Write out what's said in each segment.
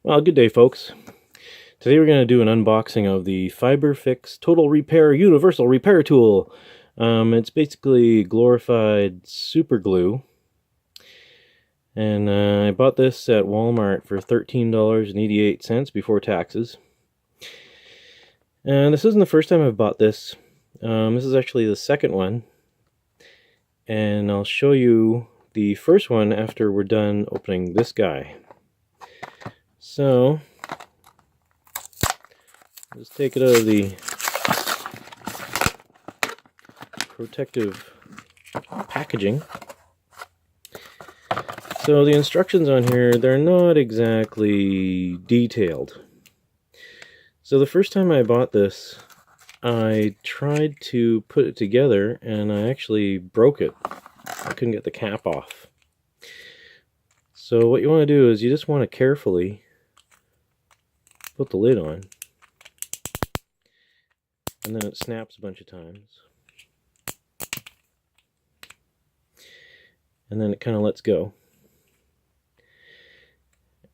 Well, good day, folks. Today we're going to do an unboxing of the Fiberfix Total Repair Universal Repair Tool. It's basically glorified super glue. And I bought this at Walmart for $13.88 before taxes. And this isn't the first time I've bought this. This is actually the second one. And I'll show you the first one after we're done opening this guy. So, just take it out of the protective packaging. So the instructions on here, they're not exactly detailed. So the first time I bought this, I tried to put it together and I actually broke it. I couldn't get the cap off. So what you want to do is you just want to carefully put the lid on, and then it snaps a bunch of times, and then it kind of lets go,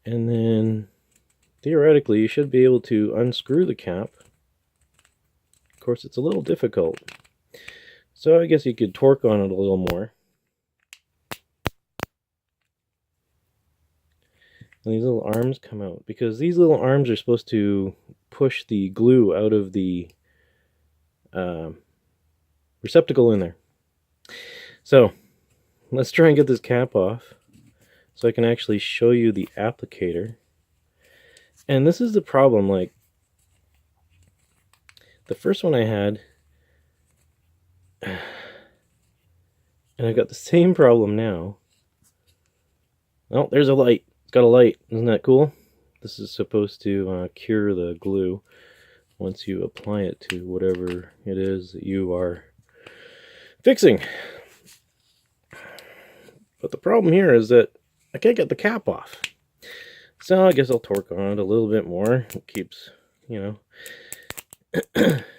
and then theoretically you should be able to unscrew the cap. Of course, it's a little difficult, so I guess you could torque on it a little more. And these little arms come out, because these little arms are supposed to push the glue out of the receptacle in there. So let's try and get this cap off so I can actually show you the applicator. And this is the problem, like the first one I had, and I've got the same problem now. Oh, there's a light. It's got a light. Isn't that cool? This is supposed to cure the glue once you apply it to whatever it is that you are fixing. But the problem here is that I can't get the cap off. So I guess I'll torque on it a little bit more. It keeps, you know.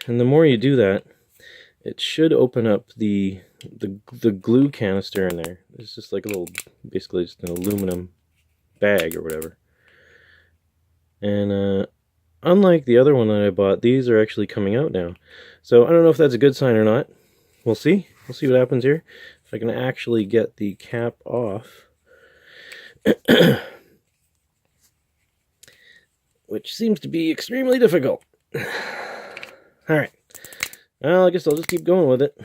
And the more you do that, it should open up the glue canister in there. It's just like a little, basically just an aluminum bag or whatever. And unlike the other one that I bought, these are actually coming out now. So I don't know if that's a good sign or not. We'll see. We'll see what happens here. If I can actually get the cap off. Which seems to be extremely difficult. Alright. Well, I guess I'll just keep going with it.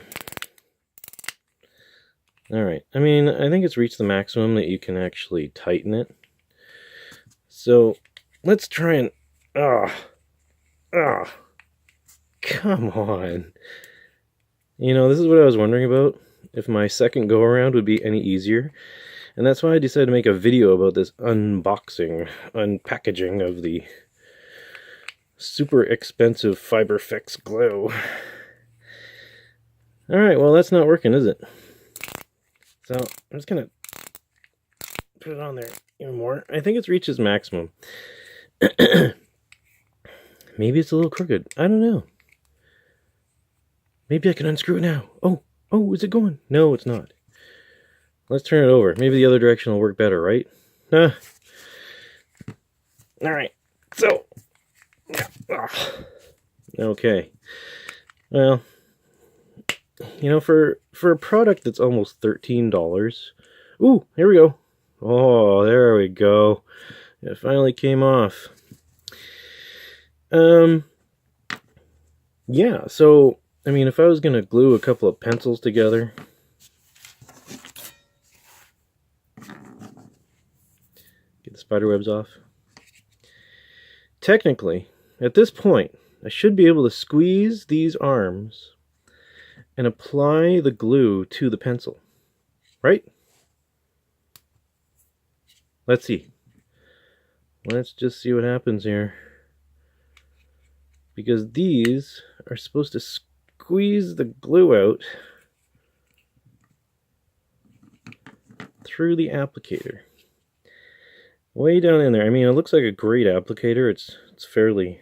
Alright. I mean, I think it's reached the maximum that you can actually tighten it. So, let's try and... come on. You know, this is what I was wondering about. If my second go-around would be any easier. And that's why I decided to make a video about this unboxing, unpackaging of the super expensive Fiberfix glue. Alright, well that's not working, is it? So, I'm just gonna put it on there even more. I think it's reached its maximum. Maybe it's a little crooked. I don't know. Maybe I can unscrew it now. Oh, is it going? No, it's not. Let's turn it over. Maybe the other direction will work better, right? Alright, so. Okay. Well, you know, for a product that's almost $13. Ooh, here we go. Oh, there we go. It finally came off. Yeah, so, I mean, if I was going to glue a couple of pencils together, get the spider webs off. Technically, at this point, I should be able to squeeze these arms and apply the glue to the pencil, right? Let's see. Let's just see what happens here. Because these are supposed to squeeze the glue out through the applicator. Way down in there. I mean, it looks like a great applicator. It's fairly...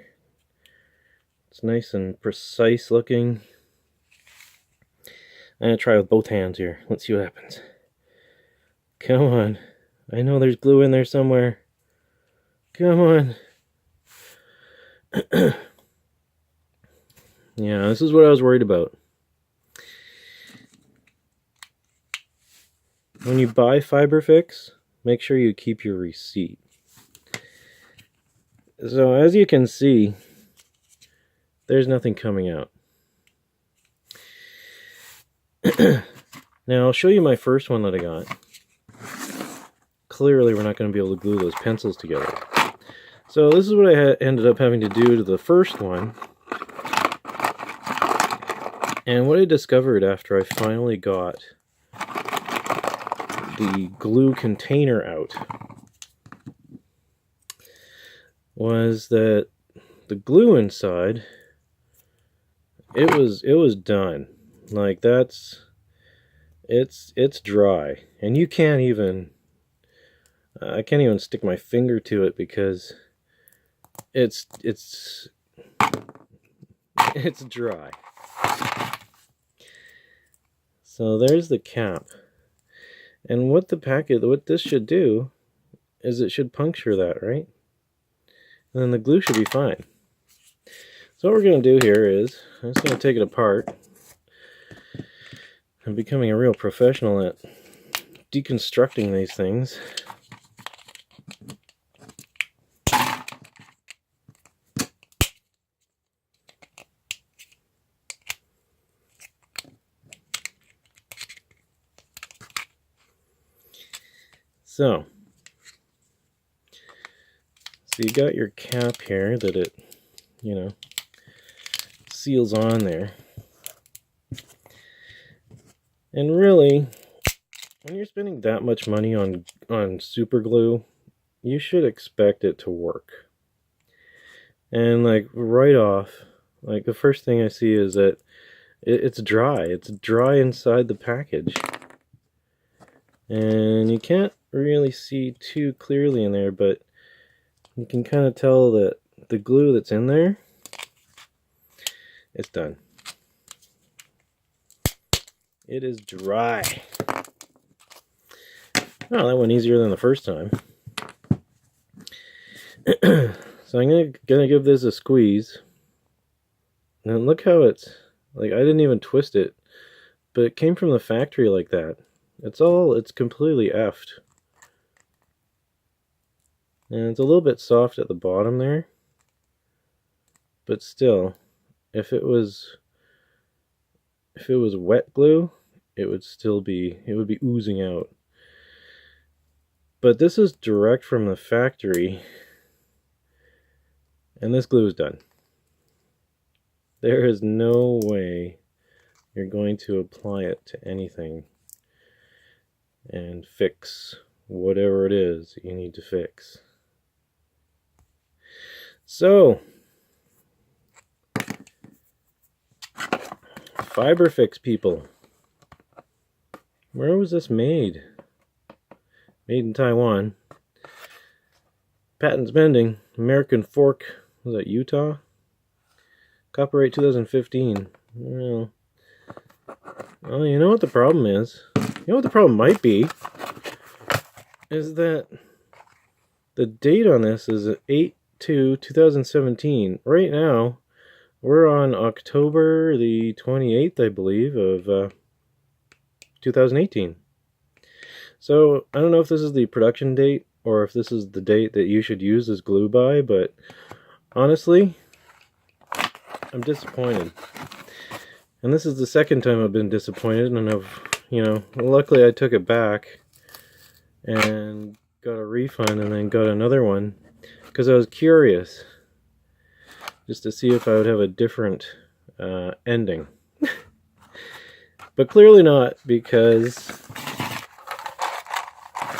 It's nice and precise looking. I'm going to try with both hands here. Let's see what happens. Come on. I know there's glue in there somewhere. Come on. Yeah, this is what I was worried about. When you buy Fiberfix, make sure you keep your receipt. So as you can see, there's nothing coming out. Now I'll show you my first one that I got. Clearly we're not going to be able to glue those pencils together. So this is what I ended up having to do to the first one. And what I discovered after I finally got the glue container out was that the glue inside, it was done. Like it's dry, and you can't even I can't even stick my finger to it because it's dry. So there's the cap. And what this should do is it should puncture that, right? And then the glue should be fine. So what we're going to do here is, I'm just going to take it apart. I'm becoming a real professional at deconstructing these things. So you got your cap here that it, seals on there. And really, when you're spending that much money on super glue, you should expect it to work. And like right off, like the first thing I see is that it's dry. It's dry inside the package. And you can't really see too clearly in there, but you can kind of tell that the glue that's in there, it's done. It is dry. Oh, that went easier than the first time. So I'm gonna give this a squeeze. And look how it's, like, I didn't even twist it, but it came from the factory like that. It's completely effed. And it's a little bit soft at the bottom there. But still, if it was wet glue, it would be oozing out. But this is direct from the factory, and this glue is done. There is no way you're going to apply it to anything and fix whatever it is you need to fix. So, Fiberfix people, where was this made? Made in Taiwan. Patents pending. American fork. Was that Utah? Copyright 2015. Well, you know what the problem is? You know what the problem might be? Is that the date on this is 8/2/2017. Right now, we're on October the 28th, I believe, of 2018. So, I don't know if this is the production date or if this is the date that you should use this glue by, but honestly, I'm disappointed. And this is the second time I've been disappointed, and luckily I took it back and got a refund and then got another one because I was curious just to see if I would have a different ending. But clearly not, because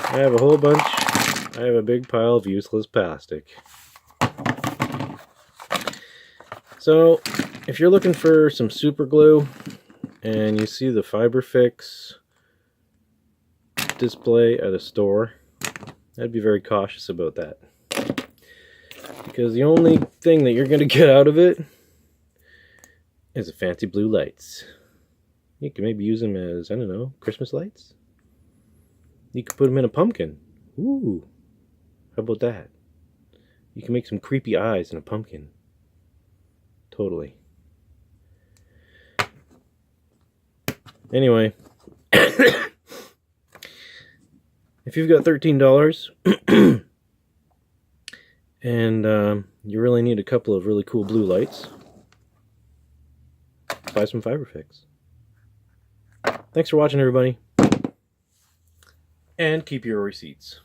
I have a big pile of useless plastic. So, if you're looking for some super glue and you see the Fiberfix display at a store, I'd be very cautious about that. Because the only thing that you're going to get out of it is a fancy blue lights. You can maybe use them as, I don't know, Christmas lights? You could put them in a pumpkin. Ooh, how about that? You can make some creepy eyes in a pumpkin. Totally. Anyway, if you've got $13 and you really need a couple of really cool blue lights, buy some Fiberfix. Thanks for watching, everybody. And keep your receipts.